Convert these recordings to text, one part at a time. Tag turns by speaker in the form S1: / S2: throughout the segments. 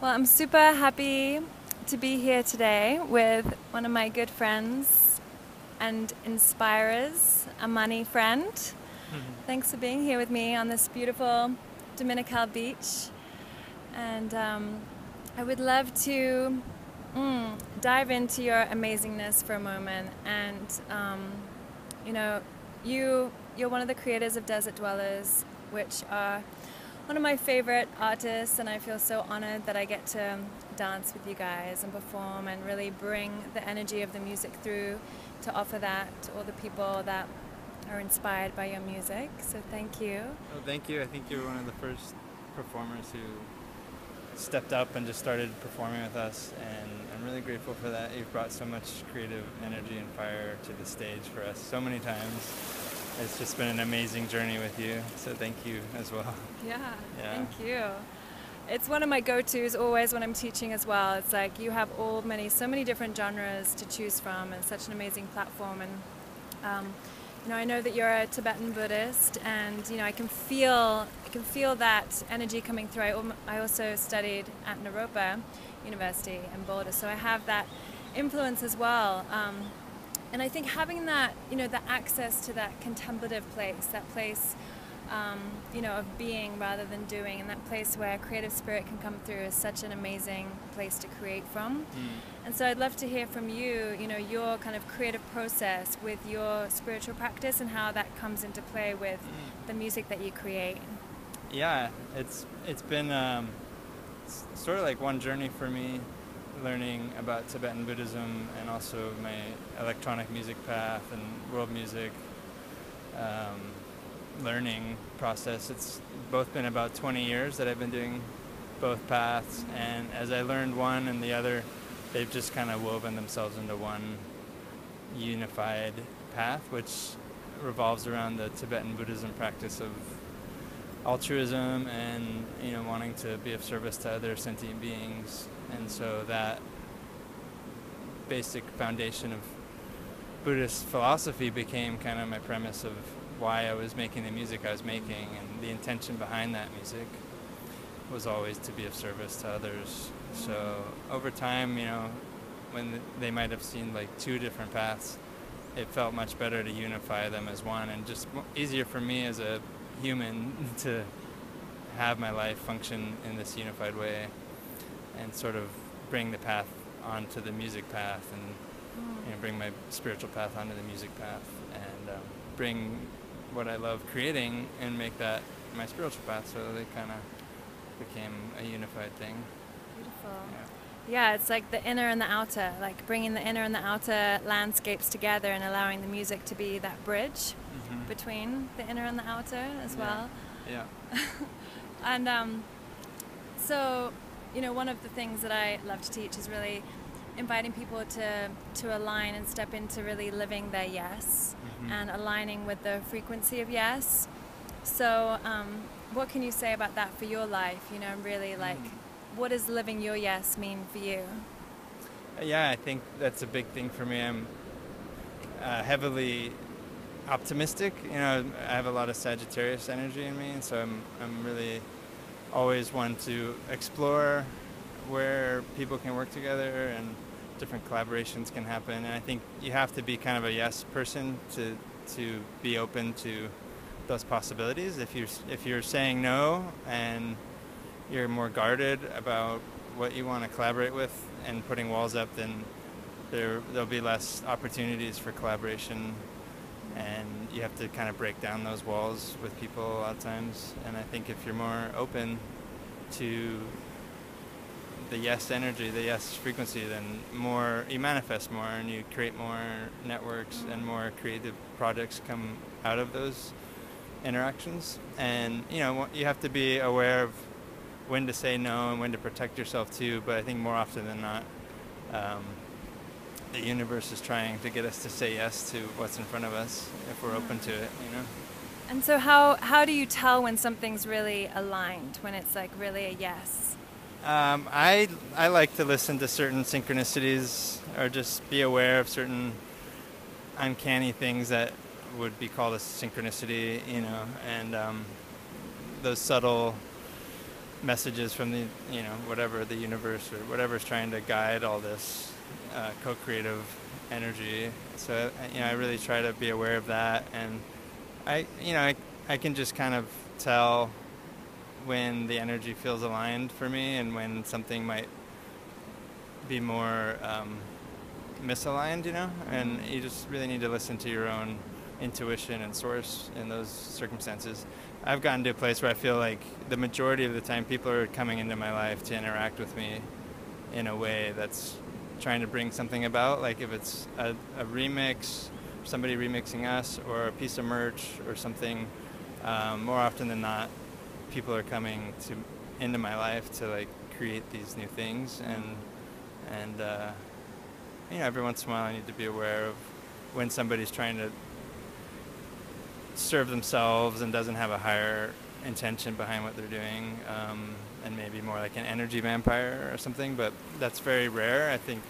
S1: Well, I'm super happy to be here today with one of my good friends and inspirers, Amani Friend. Thanks for being here with me on this beautiful Dominical beach. And I would love to dive into your amazingness for a moment. And, you know, you're one of the creators of Desert Dwellers, which are one of my favorite artists, and I feel so honored that I get to dance with you guys and perform and really bring the energy of the music through to offer that to all the people that are inspired by your music. So thank you.
S2: Oh, thank you. I think you were one of the first performers who stepped up and just started performing with us, and I'm really grateful for that. You've brought so much creative energy and fire to the stage for us so many times. It's just been an amazing journey with you, so thank you as well.
S1: Yeah,
S2: Yeah.
S1: thank you. It's one of my go-tos always when I'm teaching as well. It's like you have so many different genres to choose from, and such an amazing platform. And I know that you're a Tibetan Buddhist, and I can feel that energy coming through. I also studied at Naropa University in Boulder, so I have that influence as well. And I think having that, the access to that contemplative place, that place, of being rather than doing, and that place where creative spirit can come through is such an amazing place to create from. And so I'd love to hear from you, your kind of creative process with your spiritual practice and how that comes into play with the music that you create.
S2: Yeah, it's been sort of like one journey for me, learning about Tibetan Buddhism and also my electronic music path and world music learning process. It's both been about 20 years that I've been doing both paths, and as I learned one and the other, they've just kind of woven themselves into one unified path, which revolves around the Tibetan Buddhism practice of altruism and wanting to be of service to other sentient beings. And so that basic foundation of Buddhist philosophy became kind of my premise of why I was making the music I was making, and the intention behind that music was always to be of service to others. So over time, when they might have seemed like two different paths, it felt much better to unify them as one, and just easier for me as a human to have my life function in this unified way and sort of bring the path onto the music path, and bring my spiritual path onto the music path, and bring what I love creating and make that my spiritual path, so they kind of became a unified thing.
S1: Beautiful. Yeah, it's like the inner and the outer, like bringing the inner and the outer landscapes together and allowing the music to be that bridge between the inner and the outer as well.
S2: Yeah.
S1: And so, one of the things that I love to teach is really inviting people to align and step into really living their yes and aligning with the frequency of yes. So what can you say about that for your life? Really like, what does living your yes mean for you?
S2: Yeah, I think that's a big thing for me. I'm heavily optimistic. I have a lot of Sagittarius energy in me, and so I'm really always one to explore where people can work together and different collaborations can happen. And I think you have to be kind of a yes person to be open to those possibilities. If you're saying no and you're more guarded about what you want to collaborate with and putting walls up, then there'll be less opportunities for collaboration, and you have to kind of break down those walls with people a lot of times. And I think if you're more open to the yes energy, the yes frequency, then you manifest more, and you create more networks, and more creative projects come out of those interactions. And you have to be aware of when to say no and when to protect yourself too, but I think more often than not, the universe is trying to get us to say yes to what's in front of us if we're open to it.
S1: And so how do you tell when something's really aligned, when it's like really a yes?
S2: I like to listen to certain synchronicities, or just be aware of certain uncanny things that would be called a synchronicity, and those subtle messages from the, whatever, the universe or whatever's trying to guide all this co-creative energy. So, I really try to be aware of that, and I can just kind of tell when the energy feels aligned for me and when something might be more misaligned, and you just really need to listen to your own intuition and source in those circumstances. I've gotten to a place where I feel like the majority of the time people are coming into my life to interact with me in a way that's trying to bring something about, like if it's a remix, somebody remixing us, or a piece of merch or something. More often than not, people are coming into my life to like create these new things, and every once in a while I need to be aware of when somebody's trying to serve themselves and doesn't have a higher intention behind what they're doing, and maybe more like an energy vampire or something, but that's very rare. I think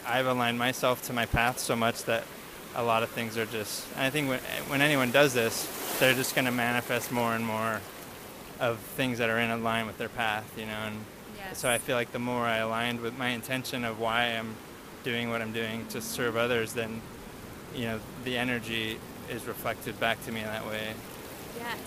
S2: I've aligned myself to my path so much that a lot of things are just, and I think when anyone does this, they're just going to manifest more and more of things that are in line with their path, and
S1: Yes.
S2: so I feel like the more I aligned with my intention of why I'm doing what I'm doing to serve others, then the energy is reflected back to me in that way.
S1: Yes.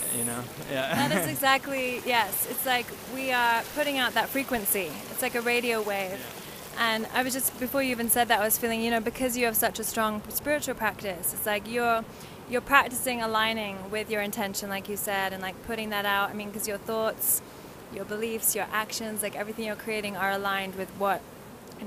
S2: Yeah.
S1: That is exactly, yes. It's like we are putting out that frequency. It's like a radio wave.
S2: Yeah.
S1: And I was just, before you even said that, I was feeling, because you have such a strong spiritual practice, it's like you're practicing aligning with your intention, like you said, and like putting that out. I mean, because your thoughts, your beliefs, your actions, like everything you're creating are aligned with what,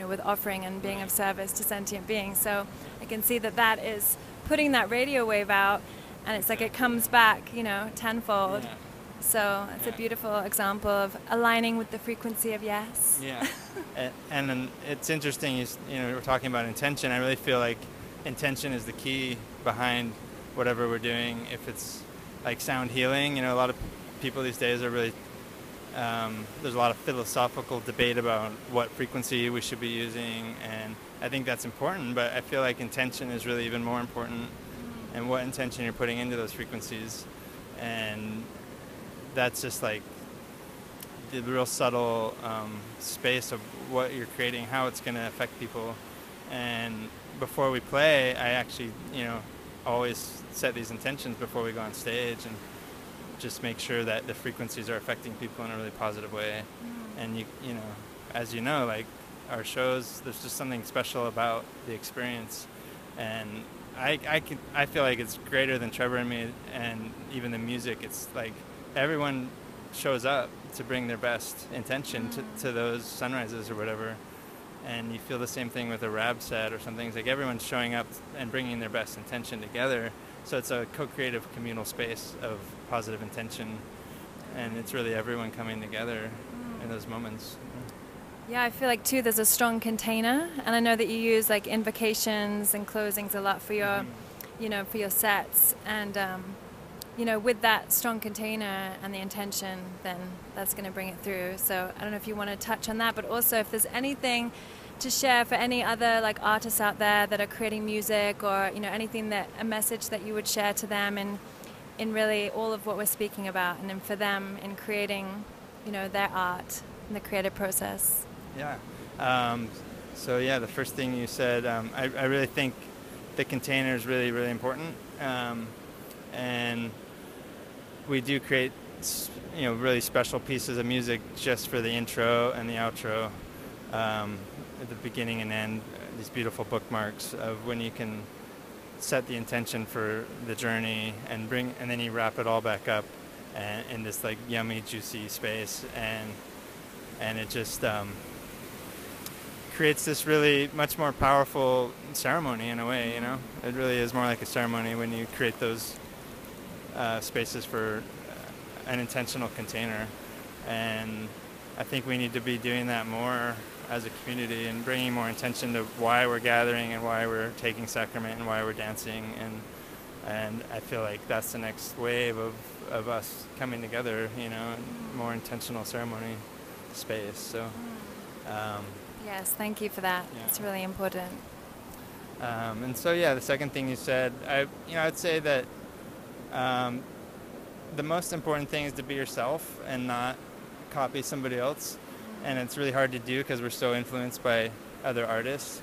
S1: with offering and being of service to sentient beings. So I can see that is putting that radio wave out, and it's like it comes back, tenfold.
S2: Yeah.
S1: So it's a beautiful example of aligning with the frequency of yes.
S2: Yeah. And then it's interesting, we're talking about intention. I really feel like intention is the key behind whatever we're doing. If it's like sound healing, a lot of people these days are really, there's a lot of philosophical debate about what frequency we should be using, and I think that's important, but I feel like intention is really even more important, and what intention you're putting into those frequencies. And that's just like the real subtle space of what you're creating, how it's going to affect people. And before we play, I actually, always set these intentions before we go on stage, and just make sure that the frequencies are affecting people in a really positive way. And as like our shows, there's just something special about the experience, and I feel like it's greater than Trevor and me, and even the music. It's like everyone shows up to bring their best intention to those sunrises or whatever. And you feel the same thing with a rab set or something. It's like everyone's showing up and bringing their best intention together. So it's a co-creative communal space of positive intention, and it's really everyone coming together in those moments.
S1: Yeah, I feel like too there's a strong container, and I know that you use like invocations and closings a lot for your, for your sets, and with that strong container and the intention, then that's going to bring it through. So I don't know if you want to touch on that, but also if there's anything to share for any other like artists out there that are creating music, or anything, that a message that you would share to them in really all of what we're speaking about, and then for them in creating their art in the creative process.
S2: Yeah. So the first thing you said, I really think the container is really, really important. And we do create, really special pieces of music just for the intro and the outro, at the beginning and end, these beautiful bookmarks of when you can set the intention for the journey and then you wrap it all back up in this like yummy, juicy space, and it just creates this really much more powerful ceremony in a way. It really is more like a ceremony when you create those spaces for an intentional container. And I think we need to be doing that more as a community, and bringing more intention to why we're gathering and why we're taking sacrament and why we're dancing, and I feel like that's the next wave of us coming together, more intentional ceremony space. So
S1: yes, thank you for that.
S2: Yeah.
S1: It's really important.
S2: And so the second thing you said, I'd say that the most important thing is to be yourself and not copy somebody else, and it's really hard to do because we're so influenced by other artists.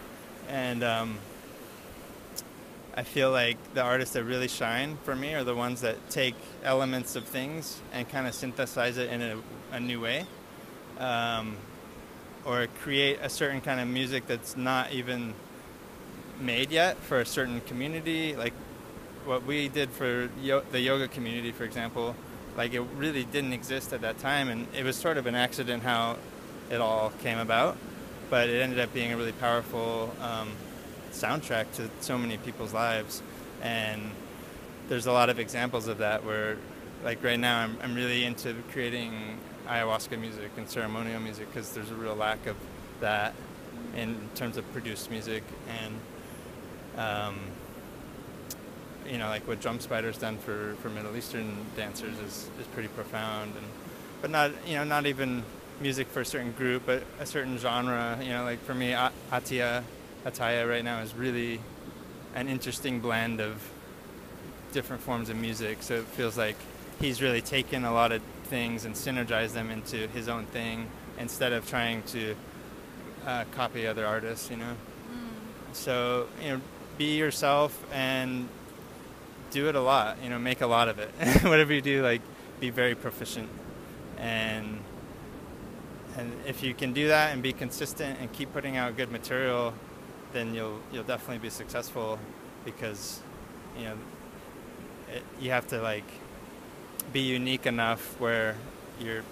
S2: And I feel like the artists that really shine for me are the ones that take elements of things and kind of synthesize it in a new way, or create a certain kind of music that's not even made yet for a certain community. Like what we did for the yoga community, for example, like it really didn't exist at that time, and it was sort of an accident how it all came about, but it ended up being a really powerful soundtrack to so many people's lives. And there's a lot of examples of that where, like right now, I'm really into creating ayahuasca music and ceremonial music because there's a real lack of that in terms of produced music. And you know, like what Drum Spider's done for Middle Eastern dancers is pretty profound. And but not, you know, not even music for a certain group, but a certain genre. You know, like for me, Ataya right now is really an interesting blend of different forms of music. So it feels like he's really taken a lot of things and synergized them into his own thing instead of trying to copy other artists, you know. So, you know, be yourself and do it a lot, you know, make a lot of it. Whatever you do, like, be very proficient. And if you can do that and be consistent and keep putting out good material, then you'll definitely be successful, because, you know, you have to, like, be unique enough where you're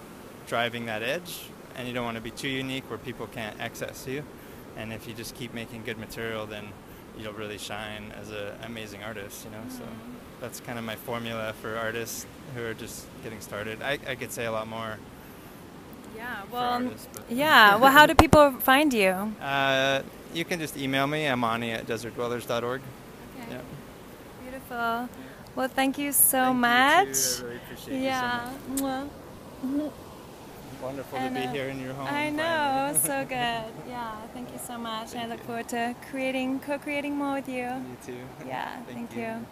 S2: driving that edge, and you don't want to be too unique where people can't access you. And if you just keep making good material, then you'll really shine as an amazing artist, you know. So that's kind of my formula for artists who are just getting started. I could say a lot more.
S1: Yeah, well,
S2: artists,
S1: yeah. Well, how do people find you?
S2: You can just email me, amani@desertdwellers.org.
S1: Okay.
S2: Yeah.
S1: Beautiful. Yeah. Well, thank you so
S2: Thank
S1: much.
S2: you too. I really appreciate
S1: yeah.
S2: you so much.
S1: Mwah.
S2: Wonderful
S1: And,
S2: to be here in your home.
S1: I know,
S2: finally.
S1: so good. Yeah, thank you so much. I look forward to co-creating more with you.
S2: You too.
S1: Yeah, thank you.